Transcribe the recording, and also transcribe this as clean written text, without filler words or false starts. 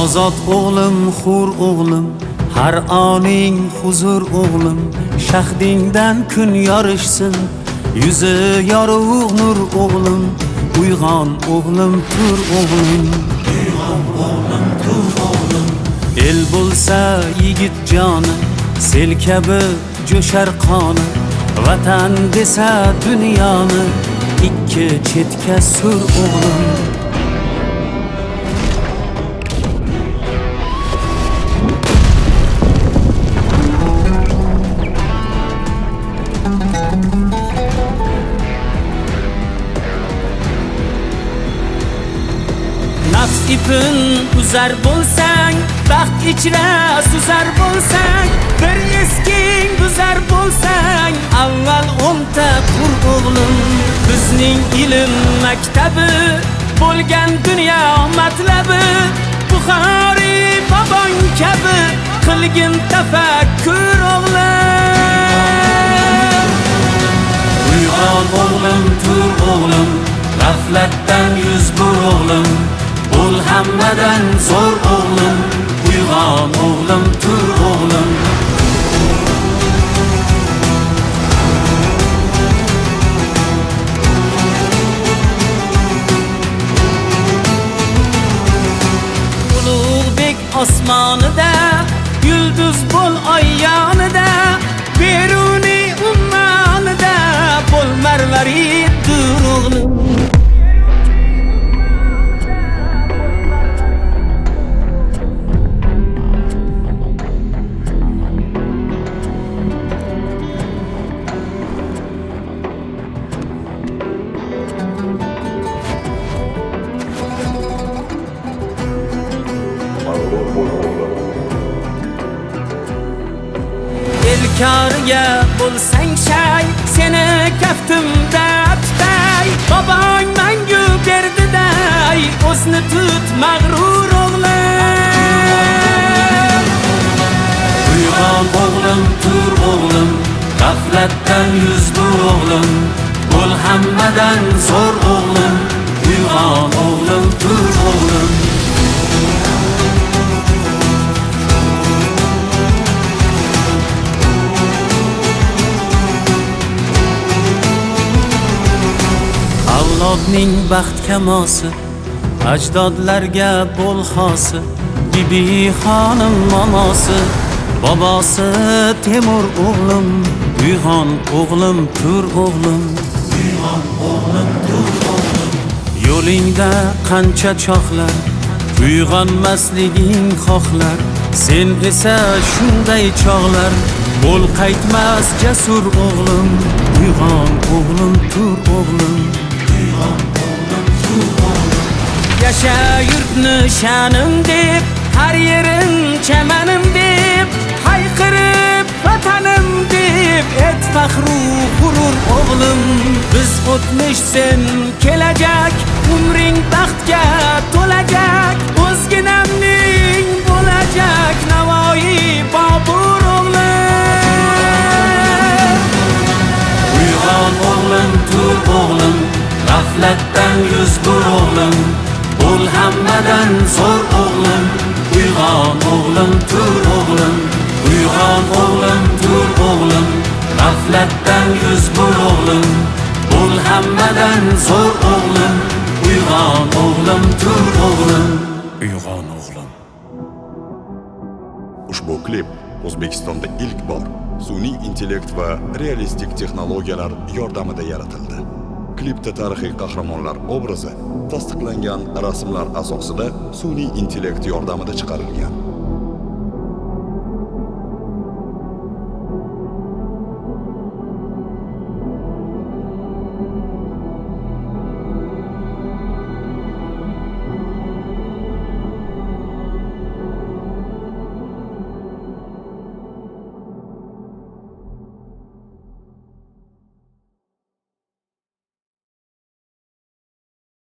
ozod o'g'lim, hur o'g'lim, har oning huzur o'g'lim, shahdingdan kun yorishsin, yuzi yorug' nur o'g'lim, uyg'on o'g'lim, tur o'g'lim, uyg'on o'g'lim, tur o'g'lim. El bo'lsa yigit joni, sel kabi jo'shar qoni, vatan desa dunyoni ikki chetga sur o'g'lim. Nafs ipin uzar bo'lsang, baxt ichra suzar bo'lsang, bir esking buzar bo'lsang, avval o'nta qur o'g'lim. Bizning ilm maktabi bo'lgan dunyo matlabi, Buxoriy bobong kabi qilgin tafakkur o'g'lim. Uyg'on o'g'lim, tur o'g'lim, g'aflatdan yuz bur o'g'lim, bo'l hammadan zo'r o'g'lim, uyg'on o'g'lim, tur o'g'lim. Ulug'bek osmonida, yulduz bo'l oy yonida, beruniy ummonida bo'l marvarid tur o'g'lim. Elkoriga bo'lsang shay, seni kaftimda tutay, bobong mangu berdiday, o'zni tut mag'rur o'g'lim. Uyg'on o'g'lim, tur o'g'lim, g'aflatdan yuz bur o'g'lim, bo'l hammadan zo'r o'g'lim, uyg'on o'g'lim, tur o'g'lim. Avlodning baxt kamosi, ajdodlarga bo'l xosi, bibi xonim momosi, bobosi Temur o'g'lim, uyg'on o'g'lim, tur o'g'lim, uyg'on o'g'lim, tur o'g'lim. Yo'lingda qancha choqlar, uyg'onmasliging xohlar, sen esa shunday chog'lar, bo'l qaytmas jasur o'g'lim, uyg'on o'g'lim, tur o'g'lim. Yasha yurtni sha'nim deb, har yerim chamanim deb, hayqirib vatanim deb, et faxru g'urur o'g'lim. Biz o'tmish, sen kelajak, umring baxtga to'lajak, o'zginamning bo'lajak Navoiy Bobur o'g'lim. Uyg'on o'g'lim, tur o'g'lim, g'aflatdan yuz bur o'g'lim, bo'l hammadan zo'r o'g'lim, uyg'on o'g'lim, tur o'g'lim, uyg'on o'g'lim, tur o'g'lim, g'aflatdan yuz bur o'g'lim, bo'l hammadan zo'r o'g'lim, uyg'on o'g'lim, tur o'g'lim, uyg'on o'g'lim. Ushbu klip O'zbekistonda ilk bor sun'iy intellekt va realistik texnologiyalar yordamida yaratildi. Klipda tarixiy qahramonlar obrazi tasdiqlangan rasmlar asosida sun'iy intellekt yordamida chiqarilgan.